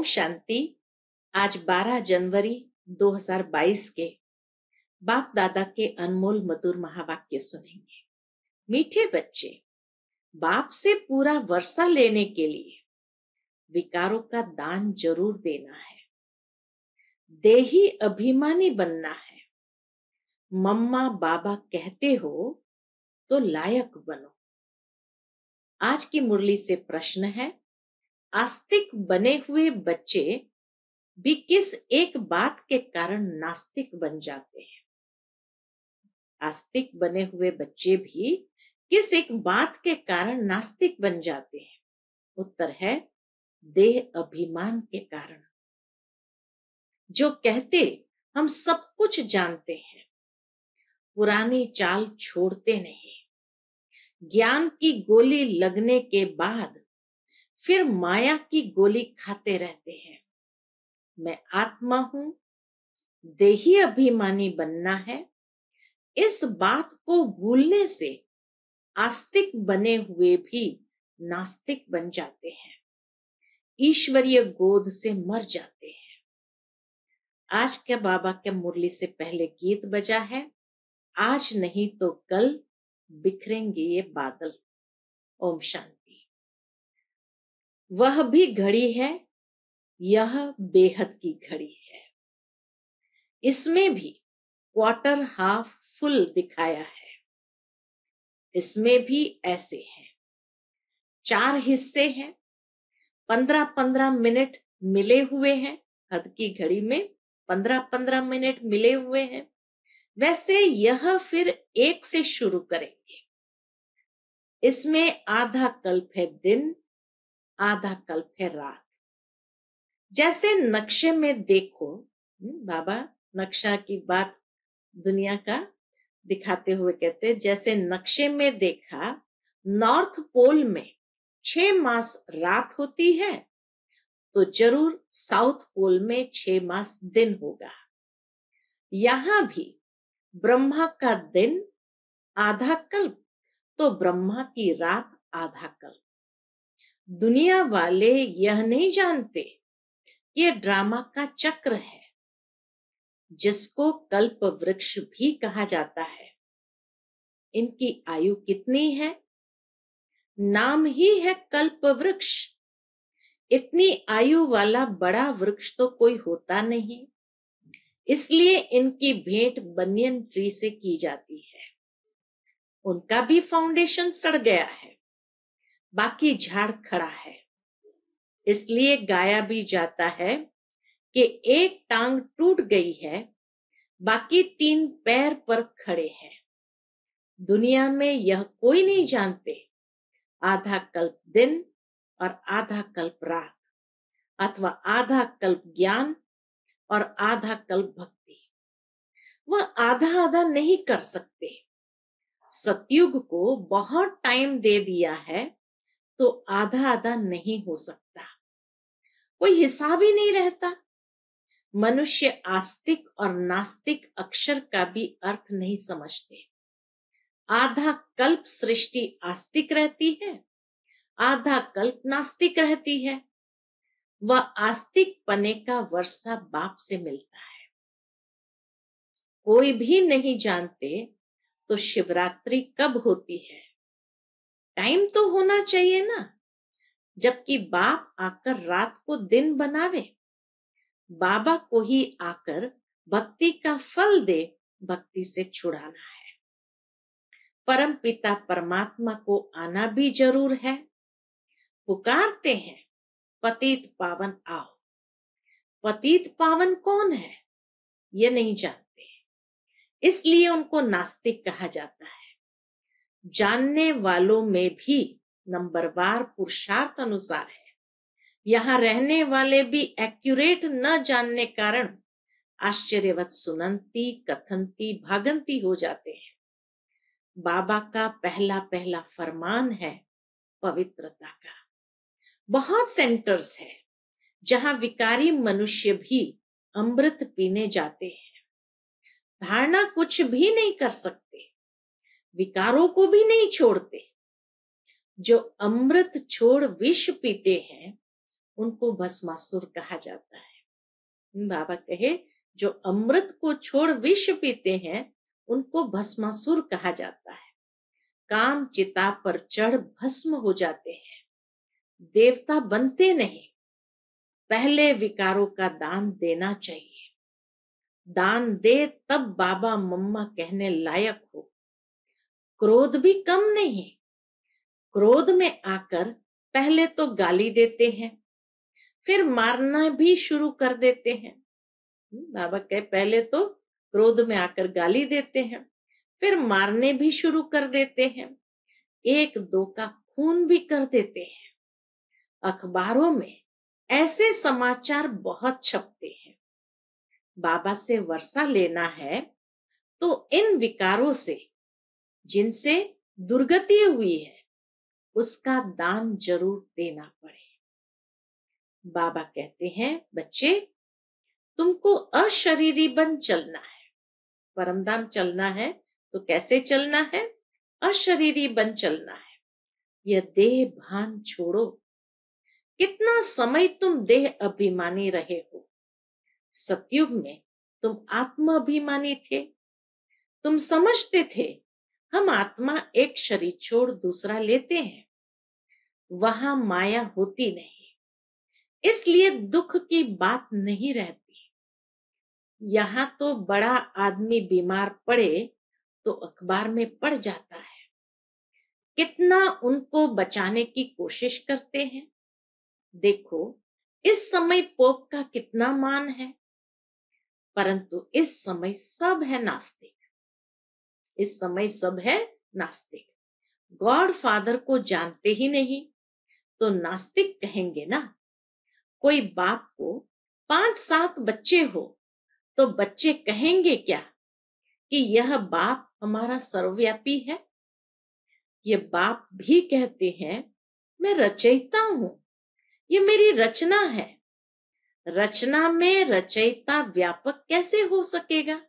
ओम शांति। आज 12 जनवरी 2022 के बाप दादा के अनमोल मधुर महावाक्य सुनेंगे। मीठे बच्चे, बाप से पूरा वर्षा लेने के लिए विकारों का दान जरूर देना है। देही अभिमानी बनना है। मम्मा बाबा कहते हो तो लायक बनो। आज की मुरली से प्रश्न है, आस्तिक बने हुए बच्चे भी किस एक बात के कारण नास्तिक बन जाते हैं? आस्तिक बने हुए बच्चे भी किस एक बात के कारण नास्तिक बन जाते हैं? उत्तर है, देह अभिमान के कारण। जो कहते हम सब कुछ जानते हैं, पुरानी चाल छोड़ते नहीं। ज्ञान की गोली लगने के बाद फिर माया की गोली खाते रहते हैं। मैं आत्मा हूं, देही अभिमानी बनना है। इस बात को भूलने से आस्तिक बने हुए भी नास्तिक बन जाते हैं, ईश्वरीय गोद से मर जाते हैं। आज के बाबा के मुरली से पहले गीत बजा है, आज नहीं तो कल बिखरेंगे ये बादल। ओम शांति। वह भी घड़ी है, यह बेहद की घड़ी है। इसमें भी क्वार्टर हाफ फुल दिखाया है। इसमें भी ऐसे हैं, 4 हिस्से हैं, 15-15 मिनट मिले हुए हैं। हद की घड़ी में 15-15 मिनट मिले हुए हैं। वैसे यह फिर 1 से शुरू करेंगे। इसमें आधा कल्प है दिन, आधा कल्प है रात। जैसे नक्शे में देखो, बाबा नक्शा की बात दुनिया का दिखाते हुए कहते हैं, जैसे नक्शे में देखा, नॉर्थ पोल में 6 मास रात होती है, तो जरूर साउथ पोल में 6 मास दिन होगा। यहां भी ब्रह्मा का दिन आधा कल्प, तो ब्रह्मा की रात आधा कल्प। दुनिया वाले यह नहीं जानते कि ये ड्रामा का चक्र है, जिसको कल्प वृक्ष भी कहा जाता है। इनकी आयु कितनी है? नाम ही है कल्प वृक्ष। इतनी आयु वाला बड़ा वृक्ष तो कोई होता नहीं, इसलिए इनकी भेंट बनियन ट्री से की जाती है। उनका भी फाउंडेशन सड़ गया है, बाकी झाड़ खड़ा है। इसलिए गाया भी जाता है कि एक टांग टूट गई है, बाकी 3 पैर पर खड़े हैं। दुनिया में यह कोई नहीं जानते, आधा कल्प दिन और आधा कल्प रात, अथवा आधा कल्प ज्ञान और आधा कल्प भक्ति। वह आधा आधा नहीं कर सकते। सतयुग को बहुत टाइम दे दिया है, तो आधा आधा नहीं हो सकता। कोई हिसाब ही नहीं रहता। मनुष्य आस्तिक और नास्तिक अक्षर का भी अर्थ नहीं समझते। आधा कल्प सृष्टि आस्तिक रहती है, आधा कल्प नास्तिक रहती है। वह आस्तिक पने का वर्षा बाप से मिलता है। कोई भी नहीं जानते तो शिवरात्रि कब होती है? टाइम तो होना चाहिए ना, जबकि बाप आकर रात को दिन बनावे। बाबा को ही आकर भक्ति का फल दे, भक्ति से छुड़ाना है। परम पिता परमात्मा को आना भी जरूर है। पुकारते हैं, पतित पावन आओ। पतित पावन कौन है, ये नहीं जानते, इसलिए उनको नास्तिक कहा जाता है। जानने वालों में भी नंबरवार पुरुषार्थ अनुसार है। यहाँ रहने वाले भी एक्यूरेट न जानने कारण आश्चर्यवत सुनंती, कथनती, भागंती हो जाते हैं। बाबा का पहला पहला फरमान है पवित्रता का। बहुत सेंटर्स है जहां विकारी मनुष्य भी अमृत पीने जाते हैं। धारणा कुछ भी नहीं कर सकते, विकारों को भी नहीं छोड़ते। जो अमृत छोड़ विष पीते हैं, उनको भस्मासुर कहा जाता है। बाबा कहे जो अमृत को छोड़ विष पीते हैं उनको भस्मासुर कहा जाता है। काम चिता पर चढ़ भस्म हो जाते हैं, देवता बनते नहीं। पहले विकारों का दान देना चाहिए। दान दे तब बाबा मम्मा कहने लायक हो। क्रोध भी कम नहीं। क्रोध में आकर पहले तो गाली देते हैं, फिर मारना भी शुरू कर देते हैं। बाबा कहे पहले तो क्रोध में आकर गाली देते हैं, फिर मारने भी शुरू कर देते हैं, एक दो का खून भी कर देते हैं। अखबारों में ऐसे समाचार बहुत छपते हैं। बाबा से वर्षा लेना है तो इन विकारों से जिनसे दुर्गति हुई है उसका दान जरूर देना पड़े। बाबा कहते हैं बच्चे तुमको अशरीरी बन चलना है। परमधाम चलना है तो कैसे चलना है? अशरीरी बन चलना है। यह देह भान छोड़ो। कितना समय तुम देह अभिमानी रहे हो। सतयुग में तुम आत्मा अभिमानी थे। तुम समझते थे हम आत्मा एक शरीर छोड़ दूसरा लेते हैं, वहां माया होती नहीं, इसलिए दुख की बात नहीं रहती। यहाँ तो बड़ा आदमी बीमार पड़े तो अखबार में पड़ जाता है। कितना उनको बचाने की कोशिश करते हैं। देखो इस समय पोप का कितना मान है, परंतु इस समय सब है नास्तिक। इस समय सब है नास्तिक। गॉड फादर को जानते ही नहीं तो नास्तिक कहेंगे ना। कोई बाप को 5-7 बच्चे हो तो बच्चे कहेंगे क्या कि यह बाप हमारा सर्वव्यापी है? ये बाप भी कहते हैं मैं रचयिता हूं, ये मेरी रचना है। रचना में रचयिता व्यापक कैसे हो सकेगा?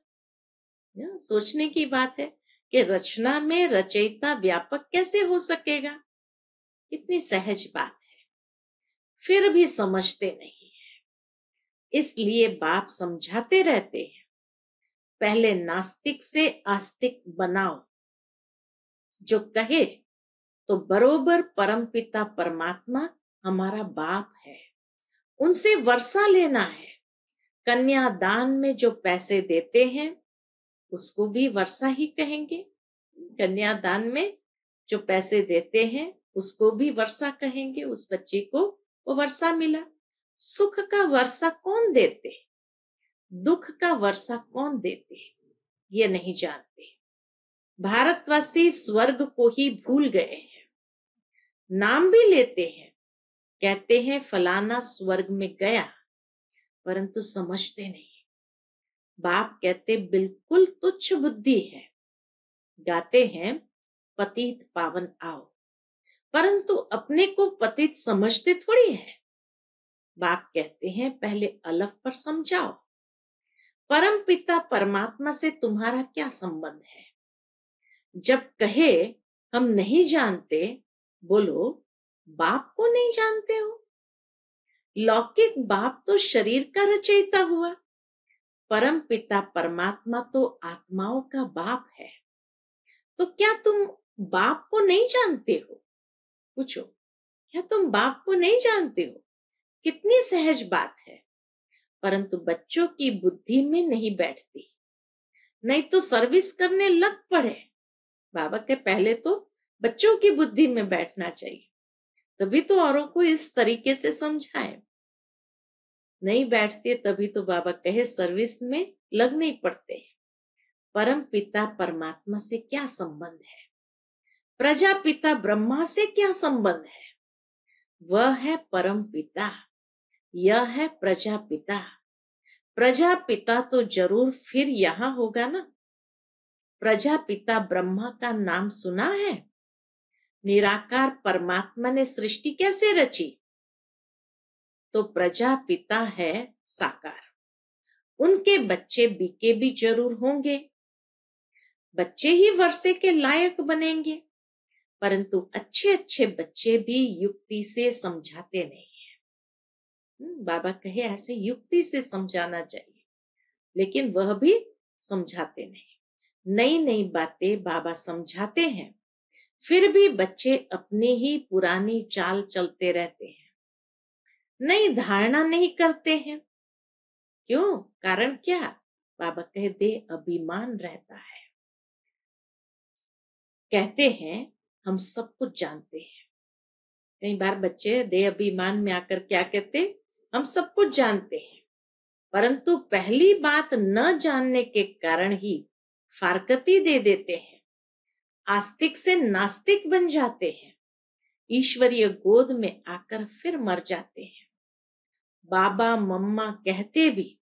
सोचने की बात है कि रचना में रचयिता व्यापक कैसे हो सकेगा। कितनी सहज बात है, फिर भी समझते नहीं है। इसलिए बाप समझाते रहते हैं पहले नास्तिक से आस्तिक बनाओ। जो कहे तो बरोबर परमपिता परमात्मा हमारा बाप है, उनसे वर्षा लेना है। कन्यादान में जो पैसे देते हैं उसको भी वर्षा ही कहेंगे। कन्यादान में जो पैसे देते हैं उसको भी वर्षा कहेंगे। उस बच्चे को वो वर्षा मिला। सुख का वर्षा कौन देते, दुख का वर्षा कौन देते, ये नहीं जानते। भारतवासी स्वर्ग को ही भूल गए हैं। नाम भी लेते हैं, कहते हैं फलाना स्वर्ग में गया, परंतु समझते नहीं। बाप कहते बिल्कुल तुच्छ बुद्धि है। गाते हैं पतित पावन आओ, परंतु अपने को पतित समझते थोड़ी है। बाप कहते हैं पहले अलग पर समझाओ। परम पिता परमात्मा से तुम्हारा क्या संबंध है? जब कहे हम नहीं जानते, बोलो बाप को नहीं जानते हो? लौकिक बाप तो शरीर का रचयिता हुआ, परम पिता परमात्मा तो आत्माओं का बाप है। तो क्या तुम बाप को नहीं जानते हो? पूछो, क्या तुम बाप को नहीं जानते हो? कितनी सहज बात है, परंतु बच्चों की बुद्धि में नहीं बैठती। नहीं तो सर्विस करने लग पड़े। बाबा के पहले तो बच्चों की बुद्धि में बैठना चाहिए, तभी तो औरों को इस तरीके से समझाएं। नहीं बैठते तभी तो बाबा कहे सर्विस में लग नहीं पड़ते। परम पिता परमात्मा से क्या संबंध है? प्रजापिता ब्रह्मा से क्या संबंध है? वह है परम पिता, यह है प्रजापिता। प्रजापिता तो जरूर फिर यहाँ होगा ना। प्रजापिता ब्रह्मा का नाम सुना है? निराकार परमात्मा ने सृष्टि कैसे रची? तो प्रजापिता है साकार। उनके बच्चे बीके भी जरूर होंगे, बच्चे ही वर्षे के लायक बनेंगे, परंतु अच्छे अच्छे बच्चे भी युक्ति से समझाते नहीं है। बाबा कहे ऐसे युक्ति से समझाना चाहिए, लेकिन वह भी समझाते नहीं। नई नई बातें बाबा समझाते हैं, फिर भी बच्चे अपनी ही पुरानी चाल चलते रहते हैं, नई धारणा नहीं करते हैं। क्यों? कारण क्या? बाबा कहते अभिमान रहता है। कहते हैं हम सब कुछ जानते हैं। कई बार बच्चे दे अभिमान में आकर क्या कहते, हम सब कुछ जानते हैं, परंतु पहली बात न जानने के कारण ही फारकती दे देते हैं, आस्तिक से नास्तिक बन जाते हैं, ईश्वरीय गोद में आकर फिर मर जाते हैं। बाबा मम्मा कहते भी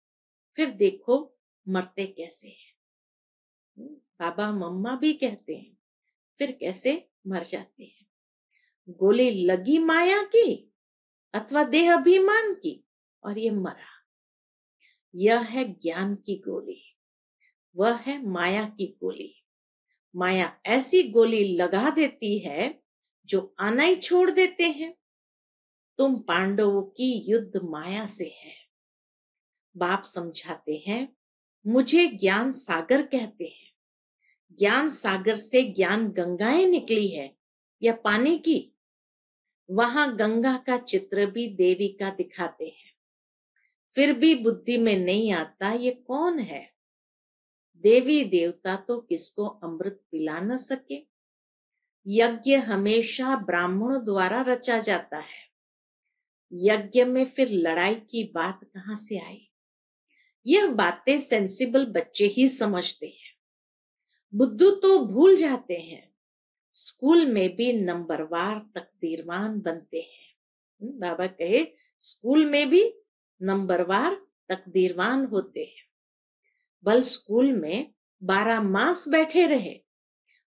फिर देखो मरते कैसे हैं। बाबा मम्मा भी कहते हैं, फिर कैसे मर जाते हैं। गोली लगी माया की अथवा देह अभिमान की और ये मरा। यह है ज्ञान की गोली, वह है माया की गोली। माया ऐसी गोली लगा देती है जो आना ही छोड़ देते हैं। तुम पांडवों की युद्ध माया से है। बाप समझाते हैं, मुझे ज्ञान सागर कहते हैं। ज्ञान सागर से ज्ञान गंगाएं निकली है या पानी की। वहां गंगा का चित्र भी देवी का दिखाते हैं, फिर भी बुद्धि में नहीं आता ये कौन है। देवी देवता तो किसको अमृत पिला न सके। यज्ञ हमेशा ब्राह्मणों द्वारा रचा जाता है। यज्ञ में फिर लड़ाई की बात कहां से आई? यह बातें सेंसिबल बच्चे ही समझते हैं, बुद्धू तो भूल जाते हैं। स्कूल में भी नंबरवार तकदीरवान बनते हैं। बाबा कहे स्कूल में भी नंबरवार तकदीरवान होते हैं। बल स्कूल में 12 मास बैठे रहे,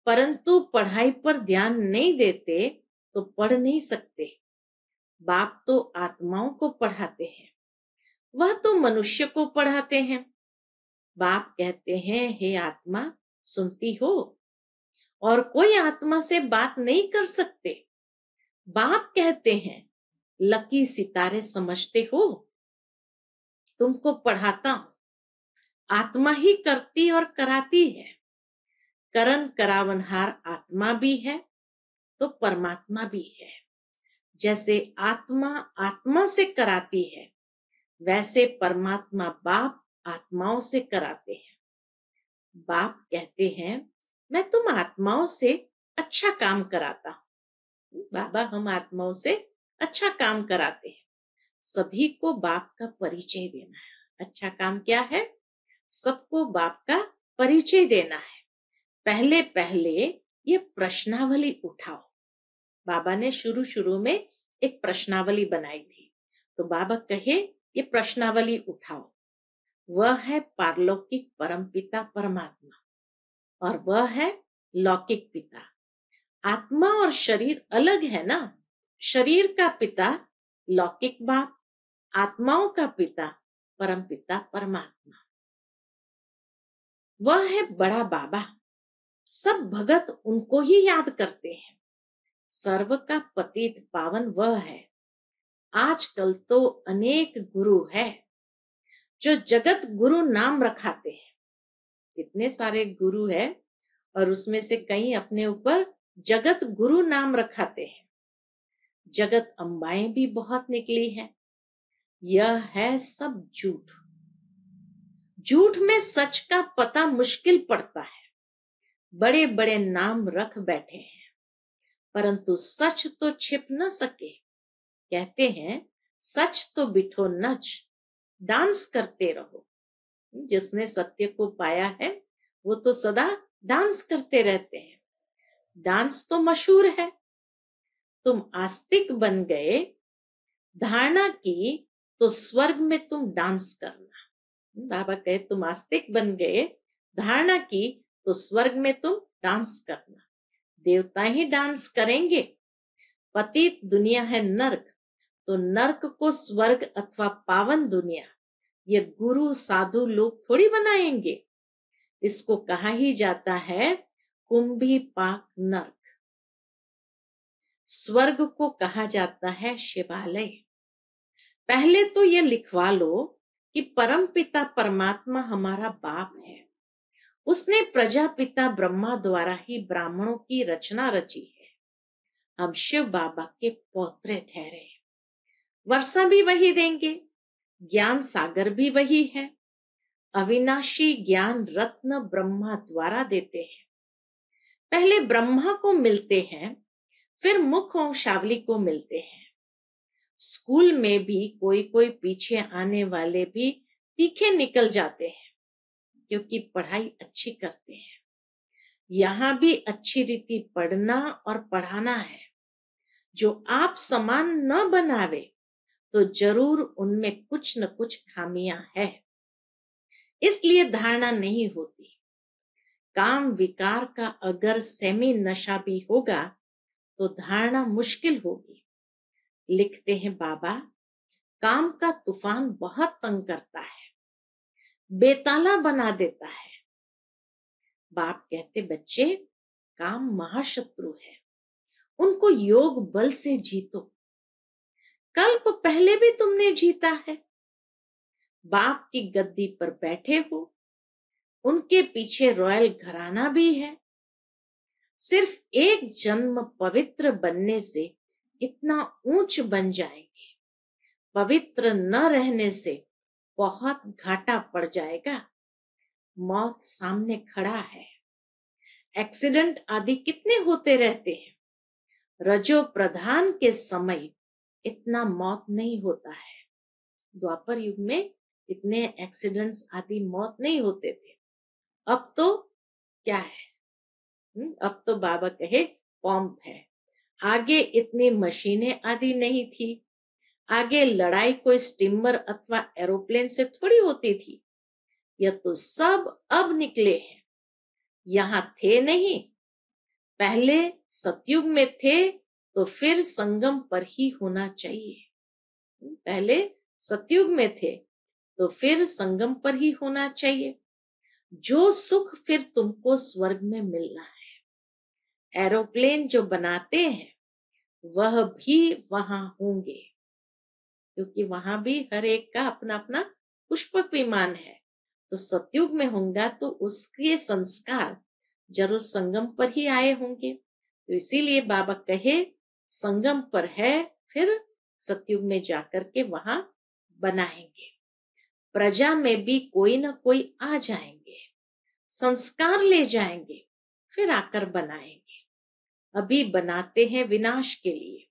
परंतु पढ़ाई पर ध्यान नहीं देते तो पढ़ नहीं सकते। बाप तो आत्माओं को पढ़ाते हैं, वह तो मनुष्य को पढ़ाते हैं। बाप कहते हैं, हे आत्मा सुनती हो? और कोई आत्मा से बात नहीं कर सकते। बाप कहते हैं, लकी सितारे समझते हो? तुमको पढ़ाता हूं, आत्मा ही करती और कराती है। करण करावनहार आत्मा भी है तो परमात्मा भी है। जैसे आत्मा आत्मा से कराती है, वैसे परमात्मा बाप आत्माओं से कराते हैं। बाप कहते हैं, मैं तुम आत्माओं से अच्छा काम कराता हूं। बाबा हम आत्माओं से अच्छा काम कराते हैं। सभी को बाप का परिचय देना है। अच्छा काम क्या है? सबको बाप का परिचय देना है। पहले पहले ये प्रश्नावली उठाओ। बाबा ने शुरू शुरू में एक प्रश्नावली बनाई थी, तो बाबा कहे ये प्रश्नावली उठाओ। वह है पारलौकिक परमपिता परमात्मा और वह है लौकिक पिता। आत्मा और शरीर अलग है ना। शरीर का पिता लौकिक बाप, आत्माओं का पिता परमपिता परमात्मा। वह है बड़ा बाबा। सब भगत उनको ही याद करते हैं। सर्व का पतित पावन वह है। आजकल तो अनेक गुरु है जो जगत गुरु नाम रखाते हैं। इतने सारे गुरु है और उसमें से कई अपने ऊपर जगत गुरु नाम रखाते हैं। जगत अम्बाएं भी बहुत निकली है। यह है सब झूठ। झूठ में सच का पता मुश्किल पड़ता है। बड़े बड़े नाम रख बैठे हैं, परंतु सच तो छिप न सके। कहते हैं सच तो बिठो नच, डांस करते रहो। जिसने सत्य को पाया है वो तो सदा डांस करते रहते हैं। डांस तो मशहूर है। तुम आस्तिक बन गए, धारणा की तो स्वर्ग में तुम डांस करना। बाबा कहे तुम आस्तिक बन गए, धारणा की तो स्वर्ग में तुम डांस करना। देवता ही डांस करेंगे। पतित दुनिया है नर्क, तो नर्क को स्वर्ग अथवा पावन दुनिया ये गुरु साधु लोग थोड़ी बनाएंगे। इसको कहा ही जाता है कुंभी पाक नर्क। स्वर्ग को कहा जाता है शिवालय। पहले तो ये लिखवा लो कि परम पिता परमात्मा हमारा बाप है। उसने प्रजापिता ब्रह्मा द्वारा ही ब्राह्मणों की रचना रची है। हम शिव बाबा के पौत्रे ठहरे। वर्षा भी वही देंगे, ज्ञान सागर भी वही है। अविनाशी ज्ञान रत्न ब्रह्मा द्वारा देते हैं। पहले ब्रह्मा को मिलते हैं, फिर मुख वंशावली को मिलते हैं। स्कूल में भी कोई कोई पीछे आने वाले भी तीखे निकल जाते हैं, क्योंकि पढ़ाई अच्छी करते हैं। यहां भी अच्छी रीति पढ़ना और पढ़ाना है। जो आप समान न बनावे तो जरूर उनमें कुछ न कुछ खामियां है, इसलिए धारणा नहीं होती। काम विकार का अगर सेमी नशा भी होगा तो धारणा मुश्किल होगी। लिखते हैं बाबा, काम का तूफान बहुत तंग करता है, बेताला बना देता है। बाप कहते, बच्चे काम महाशत्रु है, उनको योग बल से जीतो। कल्प पहले भी तुमने जीता है। बाप की गद्दी पर बैठे हो, उनके पीछे रॉयल घराना भी है। सिर्फ एक जन्म पवित्र बनने से इतना ऊंच बन जाएंगे। पवित्र न रहने से बहुत घाटा पड़ जाएगा। मौत सामने खड़ा है। एक्सीडेंट आदि कितने होते रहते हैं। रजो प्रधान के समय इतना मौत नहीं होता है। द्वापर युग में इतने एक्सीडेंट्स आदि मौत नहीं होते थे। अब तो क्या है, अब तो बाबा कहे पंप है। आगे इतनी मशीनें आदि नहीं थी। आगे लड़ाई कोई स्टीमर अथवा एरोप्लेन से थोड़ी होती थी। यह तो सब अब निकले हैं, यहां थे नहीं। पहले सतयुग में थे तो फिर संगम पर ही होना चाहिए। पहले सतयुग में थे तो फिर संगम पर ही होना चाहिए। जो सुख फिर तुमको स्वर्ग में मिलना है। एरोप्लेन जो बनाते हैं वह भी वहां होंगे, क्योंकि वहां भी हर एक का अपना अपना पुष्पक विमान है। तो सतयुग में होगा तो उसके संस्कार जरूर संगम पर ही आए होंगे। तो इसीलिए बाबा कहे संगम पर है, फिर सतयुग में जाकर के वहां बनाएंगे। प्रजा में भी कोई ना कोई आ जाएंगे, संस्कार ले जाएंगे, फिर आकर बनाएंगे। अभी बनाते हैं विनाश के लिए,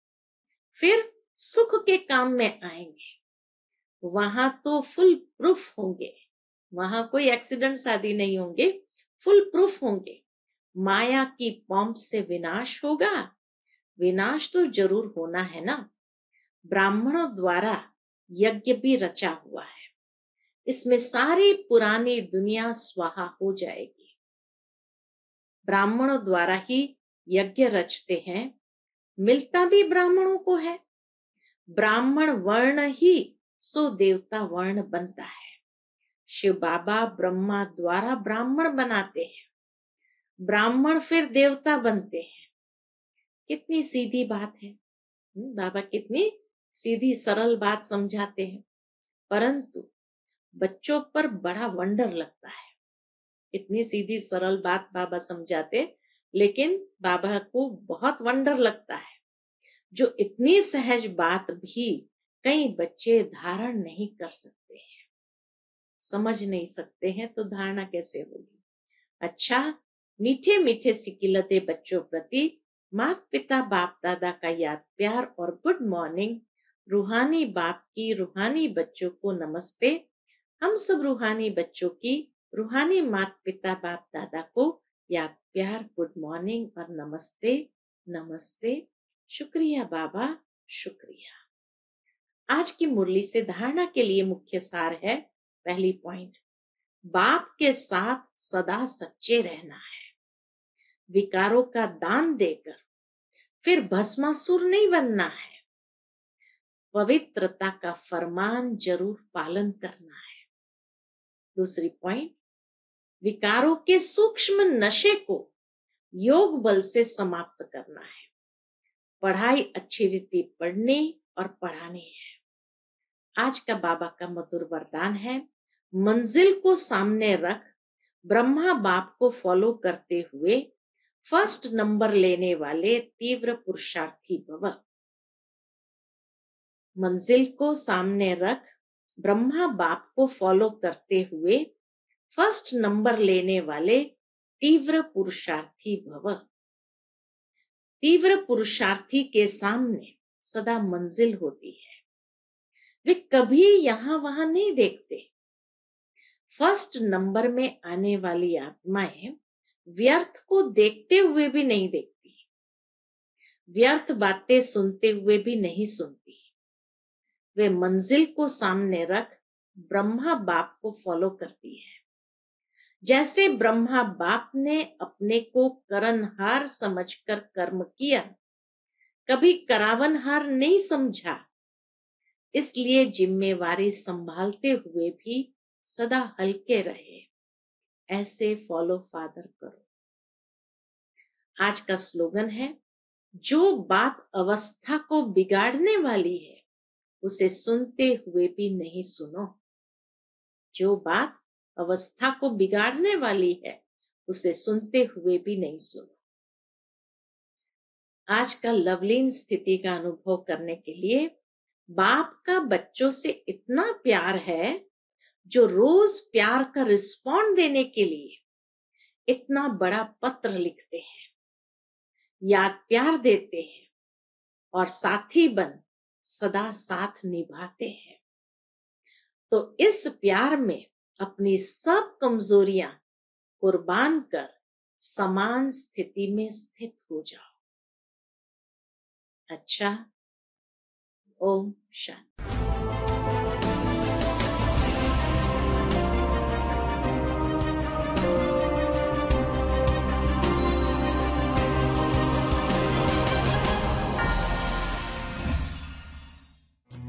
फिर सुख के काम में आएंगे। वहां तो फुल प्रूफ होंगे, वहां कोई एक्सीडेंट्स आदि नहीं होंगे, फुल प्रूफ होंगे। माया की पॉम्प से विनाश होगा। विनाश तो जरूर होना है ना। ब्राह्मणों द्वारा यज्ञ भी रचा हुआ है। इसमें सारी पुरानी दुनिया स्वाहा हो जाएगी। ब्राह्मणों द्वारा ही यज्ञ रचते हैं, मिलता भी ब्राह्मणों को है। ब्राह्मण वर्ण ही सो देवता वर्ण बनता है। शिव बाबा ब्रह्मा द्वारा ब्राह्मण बनाते हैं, ब्राह्मण फिर देवता बनते हैं। कितनी सीधी बात है। बाबा कितनी सीधी सरल बात समझाते हैं, परंतु बच्चों पर बड़ा वंडर लगता है। इतनी सीधी सरल बात बाबा समझाते, लेकिन बाबा को बहुत वंडर लगता है। जो इतनी सहज बात भी कई बच्चे धारण नहीं कर सकते हैं, समझ नहीं सकते हैं, तो धारणा कैसे होगी। अच्छा, मीठे मीठे सिकिलते बच्चों प्रति माता पिता बाप दादा का याद प्यार और गुड मॉर्निंग। रूहानी बाप की रूहानी बच्चों को नमस्ते। हम सब रूहानी बच्चों की रूहानी माता पिता बाप दादा को याद प्यार, गुड मॉर्निंग और नमस्ते नमस्ते। शुक्रिया बाबा, शुक्रिया। आज की मुरली से धारणा के लिए मुख्य सार है। पहली पॉइंट, बाप के साथ सदा सच्चे रहना है। विकारों का दान देकर फिर भस्मासुर नहीं बनना है। पवित्रता का फरमान जरूर पालन करना है। दूसरी पॉइंट, विकारों के सूक्ष्म नशे को योग बल से समाप्त करना है। पढ़ाई अच्छी रीति पढ़नी और पढ़ानी है। आज का बाबा का मधुर वरदान है, मंजिल को सामने रख, ब्रह्मा बाप को फॉलो करते हुए फर्स्ट नंबर लेने वाले तीव्र पुरुषार्थी भव। मंजिल को सामने रख, ब्रह्मा बाप को फॉलो करते हुए फर्स्ट नंबर लेने वाले तीव्र पुरुषार्थी भव। तीव्र पुरुषार्थी के सामने सदा मंजिल होती है, वे कभी यहां वहां नहीं देखते। फर्स्ट नंबर में आने वाली आत्माएं व्यर्थ को देखते हुए भी नहीं देखती, व्यर्थ बातें सुनते हुए भी नहीं सुनती। वे मंजिल को सामने रख ब्रह्मा बाप को फॉलो करती है। जैसे ब्रह्मा बाप ने अपने को करनहार समझकर कर्म किया, कभी करावनहार नहीं समझा, इसलिए जिम्मेवारी संभालते हुए भी सदा हल्के रहे। ऐसे फॉलो फादर करो। आज का स्लोगन है, जो बात अवस्था को बिगाड़ने वाली है उसे सुनते हुए भी नहीं सुनो। जो बात अवस्था को बिगाड़ने वाली है उसे सुनते हुए भी नहीं सुनो। आज का लवलीन स्थिति का अनुभव करने के लिए बाप का बच्चों से इतना प्यार है, जो रोज प्यार का रिस्पॉन्ड देने के लिए इतना बड़ा पत्र लिखते हैं, याद प्यार देते हैं और साथी बन सदा साथ निभाते हैं। तो इस प्यार में अपनी सब कमजोरियां कुर्बान कर समान स्थिति में स्थित हो जाओ। अच्छा, ओम शांति।